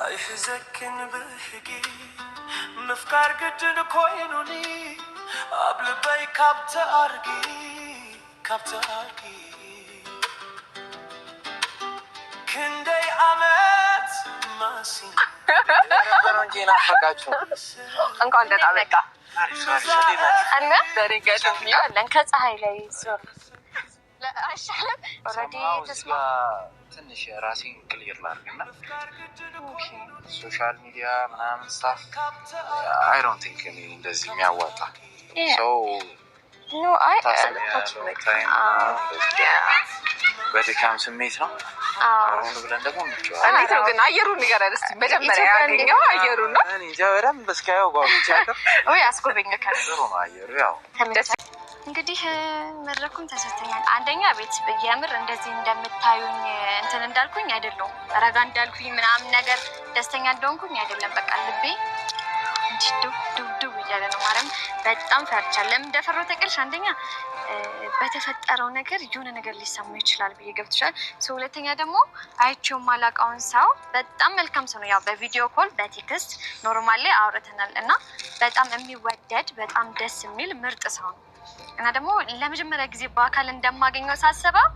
አይሕዘክን ብሕጊ ምፍቃር ግድን ኮይኑኒ ኣብልበይ ካብተ ኣርጊ ክንደይ ዓመት ማሲን እንጂ ናፈቃችሁ እንኳን ደህና መጣ አለ ደሪገቱ ያለን ከፀሐይ ላይ ዞር ለአሻለም ኦሬዲ ተስማ ትንሽ ራሴን ክሊር ላድርግና ሶሻል ሚዲያ ምናምን ስታፍ አይ ዶንት ቲንክ እንደዚህ የሚያዋጣ ኖ አይ በድካም ስሜት ነው ብለን ደግሞ እንዴት ነው ግን አየሩን ንገረን እስኪ መጀመሪያ ያገኘው አየሩን ነው እንጃ በደንብ እስካየው ጓጉቻለሁ ወይ አስጎበኘ ከጥሩ ነው አየሩ ያው እንግዲህ መድረኩን ተሰጥተኛል አንደኛ ቤት በየምር እንደዚህ እንደምታዩኝ እንትን እንዳልኩኝ አይደለም ረጋ እንዳልኩኝ ምናምን ነገር ደስተኛ እንደሆንኩኝ አይደለም በቃ ልቤ ዱብ ይያለ ነው ማረም በጣም ፈርቻለሁ እንደፈረው ተቀልሽ አንደኛ በተፈጠረው ነገር የሆነ ነገር ሊሰማው ይችላል በየገብትሻል ሁለተኛ ደግሞ አይቼው ማላቃውን ሰው በጣም መልካም ሰው ነው ያው በቪዲዮ ኮል በቴክስት ኖርማሊ አውርተናል እና በጣም የሚወደድ በጣም ደስ የሚል ምርጥ ሰው ነው እና ደግሞ ለመጀመሪያ ጊዜ በአካል እንደማገኘው ሳስበው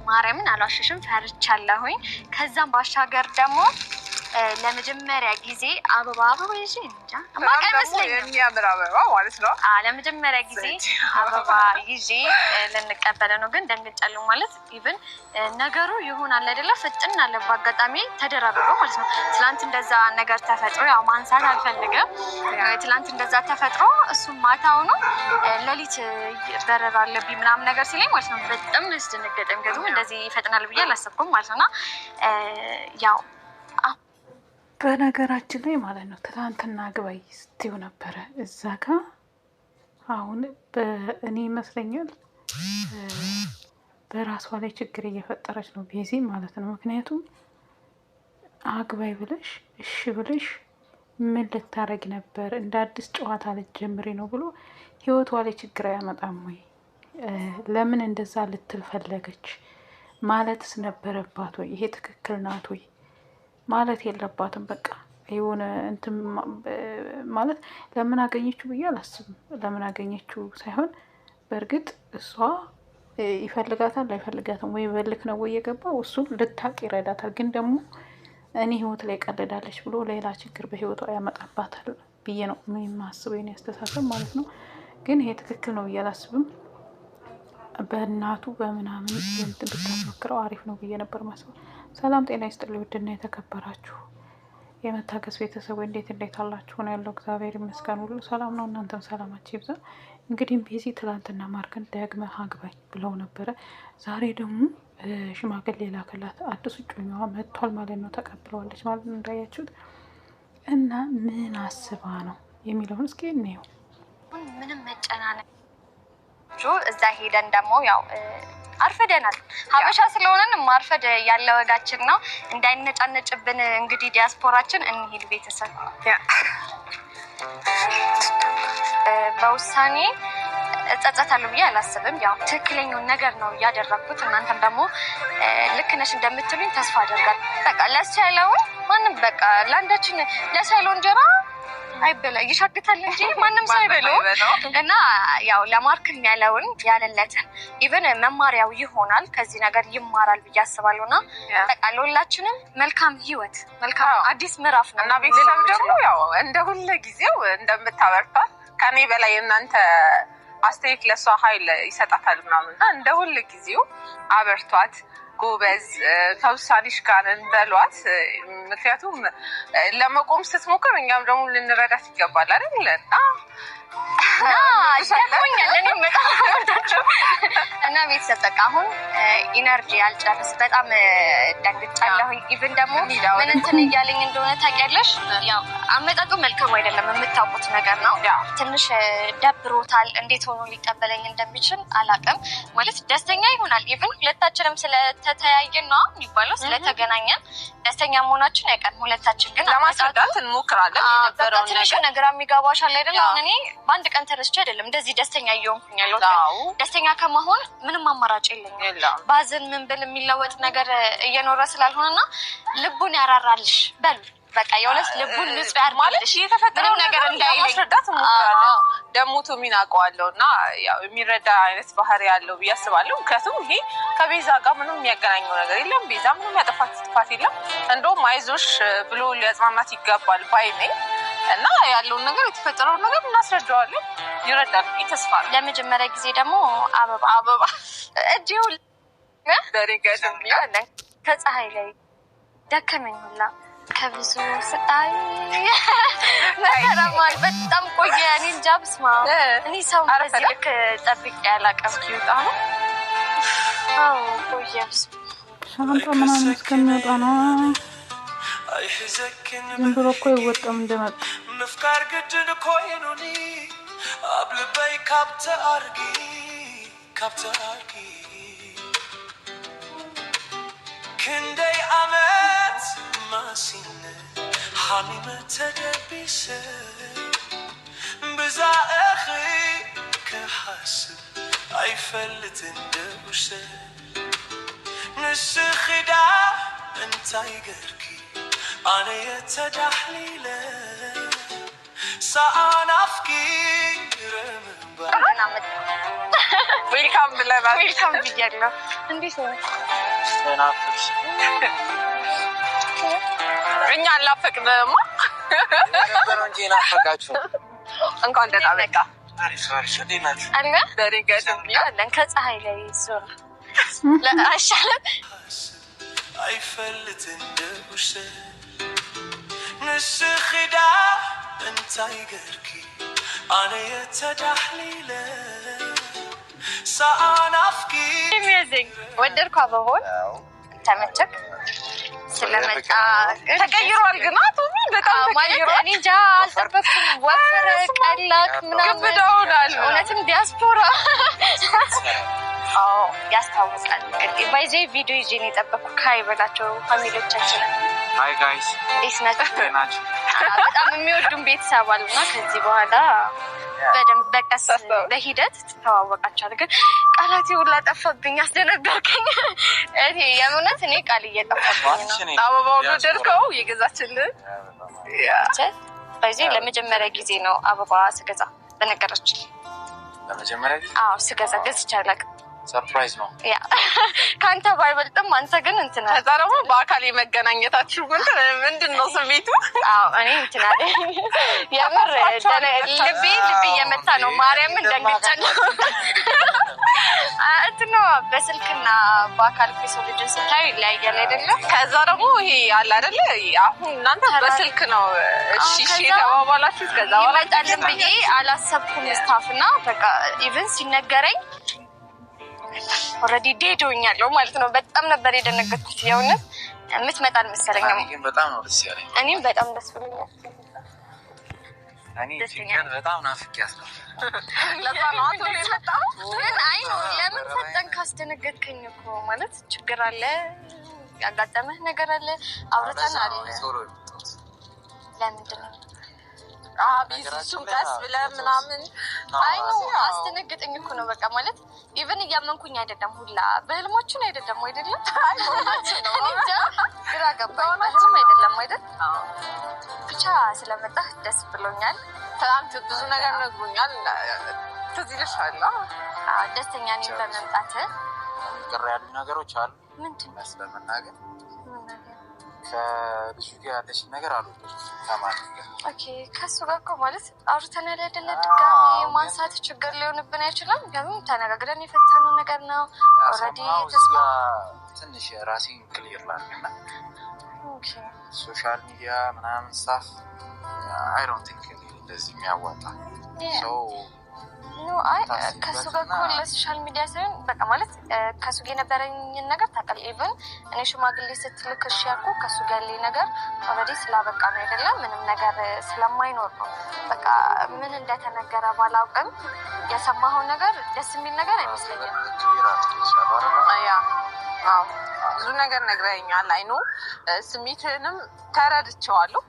ማርያምን አላሽሽም ፈርቻለሁኝ ከዛም ባሻገር ደግሞ ለመጀመሪያ ጊዜ አበባ ይዤ እንጃ ማቀመስለኝ የሚያምር አበባ ማለት ነው ለመጀመሪያ ጊዜ አበባ ይዤ ልንቀበለ ነው ግን ደንግጫለሁ ማለት ኢቭን ነገሩ ይሆናል አይደለ ፍጥን አለ በአጋጣሚ ተደራርቦ ማለት ነው ትላንት እንደዛ ነገር ተፈጥሮ ያው ማንሳት አልፈልግም ትላንት እንደዛ ተፈጥሮ እሱ ማታው ነው ለሊት በረራ አለብኝ ምናምን ነገር ሲለኝ ማለት ነው በጣም ያስደነገጠኝ ግን እንደዚህ ይፈጥናል ብዬ አላሰብኩም ማለት ነውና ያው በነገራችን ላይ ማለት ነው ትላንትና ግባይ ስትዩ ነበረ እዛ ጋ አሁን በእኔ ይመስለኛል በራሷ ላይ ችግር እየፈጠረች ነው ቤዚ ማለት ነው ምክንያቱም አግባይ ብለሽ እሺ ብለሽ ምን ልታረግ ነበር እንደ አዲስ ጨዋታ ልትጀምሪ ነው ብሎ ህይወቷ ላይ ችግር ያመጣም ወይ ለምን እንደዛ ልትል ፈለገች ማለትስ ነበረባት ወይ ይሄ ትክክል ናት ወይ ማለት የለባትም በቃ የሆነ እንትን ማለት ለምን አገኘችው ብዬ አላስብም ለምን አገኘችው ሳይሆን በእርግጥ እሷ ይፈልጋታል አይፈልጋትም ወይ በልክ ነው ወይ የገባው እሱ ልታቅ ይረዳታል ግን ደግሞ እኔ ህይወት ላይ ቀልዳለች ብሎ ሌላ ችግር በህይወቷ ያመጣባታል ብዬ ነው የማስበው የኔ አስተሳሰብ ማለት ነው ግን ይሄ ትክክል ነው ብዬ አላስብም በእናቱ በምናምን እንትን ብታመክረው አሪፍ ነው ብዬ ነበር ማስበው ሰላም ጤና ይስጥልኝ ውድና የተከበራችሁ የመታገስ ቤተሰብ እንዴት አላችሁ ነው ያለው እግዚአብሔር ይመስገን ሁሉ ሰላም ነው እናንተም ሰላማችሁ ይብዛ እንግዲህ ቤዚ ትላንትና ማርከን ደግመህ አግባኝ ብለው ነበረ ዛሬ ደግሞ ሽማግሌ ላከላት አዲስ ጮኛዋ መጥቷል ማለት ነው ተቀብለዋለች ማለት ነው እንዳያችሁት እና ምን አስባ ነው የሚለውን እስኪ እንየው ምንም መጨናነቅ እዛ ሄደን ደግሞ ያው አርፈደናል ሀበሻ ስለሆነን ማርፈድ ያለ ወጋችን ነው እንዳይነጫነጭብን እንግዲህ ዲያስፖራችን እንሂድ ቤተሰብ በውሳኔ እጸጸታለሁ ብዬ አላስብም ያው ትክክለኛውን ነገር ነው ያደረኩት እናንተም ደግሞ ልክ ነሽ እንደምትሉኝ ተስፋ አደርጋለሁ በቃ ለሳይለው ማንም በቃ ላንዳችን ለሳይለው እንጀራ አይበላ ይሻግታል እንጂ ማንንም ሰው አይበለው እና ያው ለማርክ ያለውን ያለለትን ኢቭን መማሪያው ይሆናል ከዚህ ነገር ይማራል ብዬ አስባለሁና በቃ ለሁላችንም መልካም ህይወት መልካም አዲስ ምዕራፍ ነው እና ቤተሰብ ደግሞ ያው እንደ ሁሉ ጊዜው እንደምታበርቷት ከኔ በላይ እናንተ አስተያየት ለሷ ኃይል ይሰጣታል ምናምንና እንደ ሁሉ ጊዜው አበርቷት ጎበዝ ተውሳሊሽ ጋር እንበሏት ምክንያቱም ለመቆም ስትሞክር እኛም ደግሞ ልንረዳት ይገባል አይደል ያለኛል እኔ መጣጣቸው እና ቤተሰብ በቃ አሁን ኢነርጂ አልጨርስ በጣም ደንግጫለሁ ኢቭን ደግሞ ምን እንትን እያለኝ እንደሆነ ታውቂያለሽ ያው አመጣጡ መልካም አይደለም የምታውቁት ነገር ነው ትንሽ ደብሮታል እንዴት ሆኖ ሊቀበለኝ እንደሚችል አላውቅም ማለት ደስተኛ ይሆናል ኢቭን ሁለታችንም ስለተተያየን ነው የሚባለው ስለተገናኘን ደስተኛ መሆናችን አይቀርም ሁለታችን ግን ለማስረዳት እንሞክራለን የነበረው ነገር የሚገባሻል አይደል አሁን እኔ በአንድ ቀን ተነስቼ አይደለም እንደዚህ ደስተኛ እየሆንኩኝ ያለው ደስተኛ ከመሆን ምንም አማራጭ የለኝም ባዝን ምን ብል የሚለወጥ ነገር እየኖረ ስላልሆነ ነውና ልቡን ያራራልሽ በሉ በቃ የሆነስ ልቡን ንጹህ ያርግልሽ የተፈጠረው ነገር እንዳይለሽዳት ሞክራለሁ ደሞ ቶሚን አውቀዋለሁና ያው የሚረዳ አይነት ባህሪ ያለው ያስባለሁ ምክንያቱም ይሄ ከቤዛ ጋር ምንም የሚያገናኘው ነገር የለም ቤዛ ምንም ያጠፋት ጥፋት የለም እንደውም አይዞሽ ብሎ ሊያጽናናት ይገባል ባይ ነኝ እና ያለው ነገር የተፈጠረው ነገር እናስረዳዋለን ይረዳል ተስፋ ለመጀመሪያ ጊዜ ደግሞ አበባ እጂው ደሪገድም ያለ ከፀሐይ ላይ ደከመኝ ሁላ ከብዙ ስጣይ መከራማል በጣም ቆየ እኔ እንጃ ብስማ እኔ ሰው በዚህ ልክ ጠብቄ አላውቅም ይወጣ ነው አዎ ቆየ ሻንጣ ምናምን እስከሚወጣ ነው ዝም ብሎ እኮ ይወጣም እንደመጣ مفكار قدن كوينوني قبل بي كابت أرقي كندي أمت ما سينة حاني ما تدبيسة بزا أخي كحاسب أي فلت اندوسة نسخي دا انت يقركي أنا يتدحليلة سأنافكي رمبا ዌልካም ብለናል ዌልካም ብያለሁ እንዴት ነው ተናፍሽ እኛ አላፈቅንማ ነበር እንጂ ናፈቃችሁ እንኳን ደህና መጣ አሪፍ ሸዲናችሁ አለ ደሪገድም ያለን ከፀሐይ ላይ ዞር ለአሻለም አይፈልት እንደውሽ ንስኺዳ እንታይ ገርኪ ኣነ የተዳሕሊለ ሳኣናፍኪ ሚያዘኝ ወደድኩ አበቦን ተመቸክ ስለመጣ ተቀይሯል ግን አቶሚ በጣም ተቀይሯል እኔ እንጃ አልጠበኩም ወፈረ ቀላክ ምናምን ግብዳውናል እውነትም ዲያስፖራ አዎ ያስታውቃል እንግዲህ ባይዜ ቪዲዮ ይዤ ነው የጠበቅኩ ካይ በላቸው ፋሚሊዎቻችን ሃይ ጋይስ እንዴት ናችሁ በጣም የሚወዱን ቤተሰብ አሉና ከዚህ በኋላ በደንብ በቀስ በሂደት ተዋወቃቸዋል ግን ቃላት ሁላ ጠፋብኝ አስደነገርከኝ እኔ የእውነት እኔ ቃል እየጠፋብኝ ነው አበባው ወደድከው የገዛችልን ባይዜ ለመጀመሪያ ጊዜ ነው አበባ ስገዛ በነገራችን ለመጀመሪያ ጊዜ አዎ ስገዛ ገዝቻለሁ ሰርፕራይዝ ነው ያ ካንተ ባይበልጥም አንተ ግን እንትና ከዛ ደግሞ በአካል የመገናኘታችሁ ምንድነው ስሜቱ አዎ እኔ እንትና የምር ልቤ እየመታ ነው ማርያምን ደንግጫለሁ እንትና በስልክና በአካል ሰው ልጅን ስታይ ይለያያል አይደለ ከዛ ደግሞ ይሄ አለ አይደለ አሁን እናንተ በስልክ ነው እሺ ተባባላችሁ ከዛ ይመጣልን ብዬ አላሰብኩም ስታፍና በቃ ኢቭን ሲነገረኝ ኦሬዲ ዴዶኛለሁ ማለት ነው በጣም ነበር የደነገጥኩት የእውነት የምትመጣ አልመሰለኝም ግን በጣም ነው ደስ ያለኝ እኔም በጣም ደስ ብሎኛል እኔ ቺከን በጣም ናፍቄያት ነው ለዛ ነው አቶ የመጣው ግን አይ ነው ለምን ፈጠን ካስደነገጥከኝ እኮ ማለት ችግር አለ ያጋጠመህ ነገር አለ አውርተናል ለምንድን ነው ቢዝሱም ቀስ ብለህ ምናምን አይ ነው አስደነገጠኝ እኮ ነው በቃ ማለት ኢቭን እያመንኩኝ አይደለም ሁላ በህልሞችን አይደለም አይደለም አይ ነው ግራ ገባኝ በህልም አይደለም አይደል ብቻ ስለመጣህ ደስ ብሎኛል ትናንት ብዙ ነገር ነግሮኛል ትዝ ይልሻል ደስተኛ ነኝ በመምጣትህ ቅር ያሉ ነገሮች አሉ ምንድን ነው ስለመናገር ከልጁ ጋር ያለሽ ነገር አሉ ተማሪ ኦኬ ከሱ ጋር እኮ ማለት አውርተናል አይደለ ድጋሚ ማንሳት ችግር ሊሆንብን አይችልም ግን ተነጋግረን የፈታነው ነገር ነው ኦሬዲ ተስማ ትንሽ ራሴን ክሊር ላድርግና ኦኬ ሶሻል ሚዲያ ምናምን ስታፍ አይ ዶንት ቲንክ እንደዚህ የሚያዋጣ ሰው ኖ አይ ከሱ ጋር እኮ ለሶሻል ሚዲያ ሳይሆን በቃ ማለት ከሱ ጋር የነበረኝን ነገር ታውቃለህ ኢቭን እኔ ሽማግሌ ስትልክ እሺ ያልኩ ከሱ ጋር ያለኝ ነገር ኦልሬዲ ስላበቃ ነው አይደለም ምንም ነገር ስለማይኖር ነው በቃ ምን እንደተነገረ ባላውቅም የሰማኸው ነገር ደስ የሚል ነገር አይመስለኝም አዎ ብዙ ነገር ነግረኸኛል አይ ኖ ስሜትንም ተረድቼዋለሁ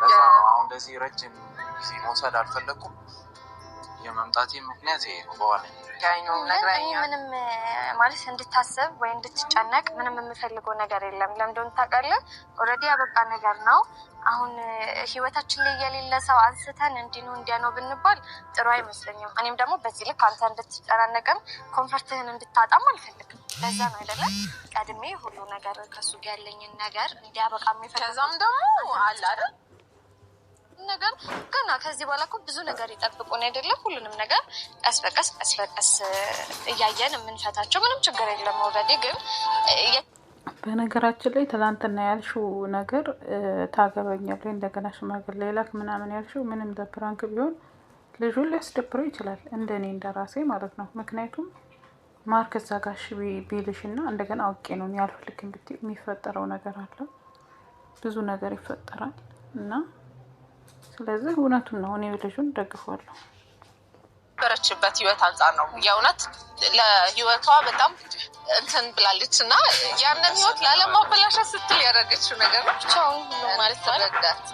ለዛ ነው አሁን እንደዚህ ረጅም ጊዜ መውሰድ አልፈለኩም የመምጣቴ ምክንያት ይሄ ነው በዋነኝነት። እኔ ምንም ማለት እንድታስብ ወይ እንድትጨነቅ ምንም የምፈልገው ነገር የለም። ለምን እንደሆነ ታውቃለህ? ኦልሬዲ ያበቃ ነገር ነው። አሁን ህይወታችን ላይ የሌለ ሰው አንስተን እንዲህ ነው እንዲያ ነው ብንባል ጥሩ አይመስለኝም። እኔም ደግሞ በዚህ ልክ አንተ እንድትጨናነቅም ኮንፈርትህን እንድታጣም አልፈልግም። ለዛ ነው አይደለ ቀድሜ ሁሉ ነገር ከሱ ጋር ያለኝን ነገር እንዲያበቃ የሚፈልገው። ከዛም ደግሞ አለ አይደል ነገር ገና ከዚህ በኋላ እኮ ብዙ ነገር ይጠብቁን አይደለም። ሁሉንም ነገር ቀስ በቀስ እያየን የምንፈታቸው ምንም ችግር የለም። ኦልሬዲ ግን በነገራችን ላይ ትላንትና ያልሽው ነገር ታገባኛለህ እንደገና ሽማግሌ ላክ ምናምን ያልሽው ምንም በፕራንክ ቢሆን ልጁን ሊያስደብረው ይችላል፣ እንደኔ እንደራሴ ማለት ነው። ምክንያቱም ማርክ እዛ ጋር እሺ ቢልሽና እንደገና አውቄ ነው ያልፈልግም ብትይ የሚፈጠረው ነገር አለ፣ ብዙ ነገር ይፈጠራል እና ስለዚህ እውነቱን ነው። እኔ ልጁን ደግፈዋለሁ። በረችበት ህይወት አንጻር ነው የእውነት ለህይወቷ በጣም እንትን ብላለች እና ያንን ህይወት ላለማበላሸት ስትል ያደረገችው ነገር ነው። ብቻውን ማለት ተረዳት።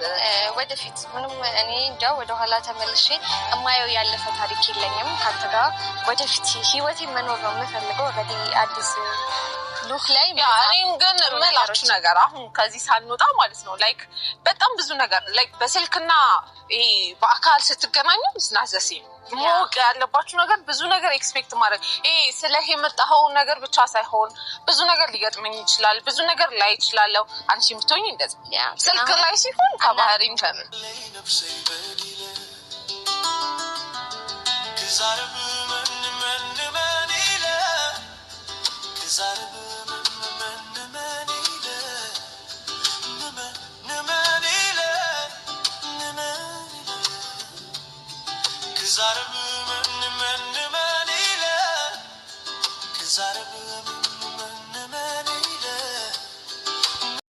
ወደፊት ምንም እኔ እንጃ ወደኋላ ተመልሼ የማየው ያለፈ ታሪክ የለኝም ካንተ ጋር። ወደፊት ህይወቴን መኖር ነው የምፈልገው። ወዲህ አዲስ ሉክ ላይ እኔም ግን ምላችሁ ነገር አሁን ከዚህ ሳንወጣ ማለት ነው ላይክ በጣም ብዙ ነገር ላይክ በስልክና ይሄ በአካል ስትገናኙ ዝናዘሲ ሞቅ ያለባችሁ ነገር ብዙ ነገር ኤክስፔክት ማድረግ ይሄ ስለህ የመጣው ነገር ብቻ ሳይሆን ብዙ ነገር ሊገጥመኝ ይችላል፣ ብዙ ነገር ላይ ይችላልው። አንቺ ምትሆኝ እንደዚህ ስልክ ላይ ሲሆን ከባህሪም ከምን Cause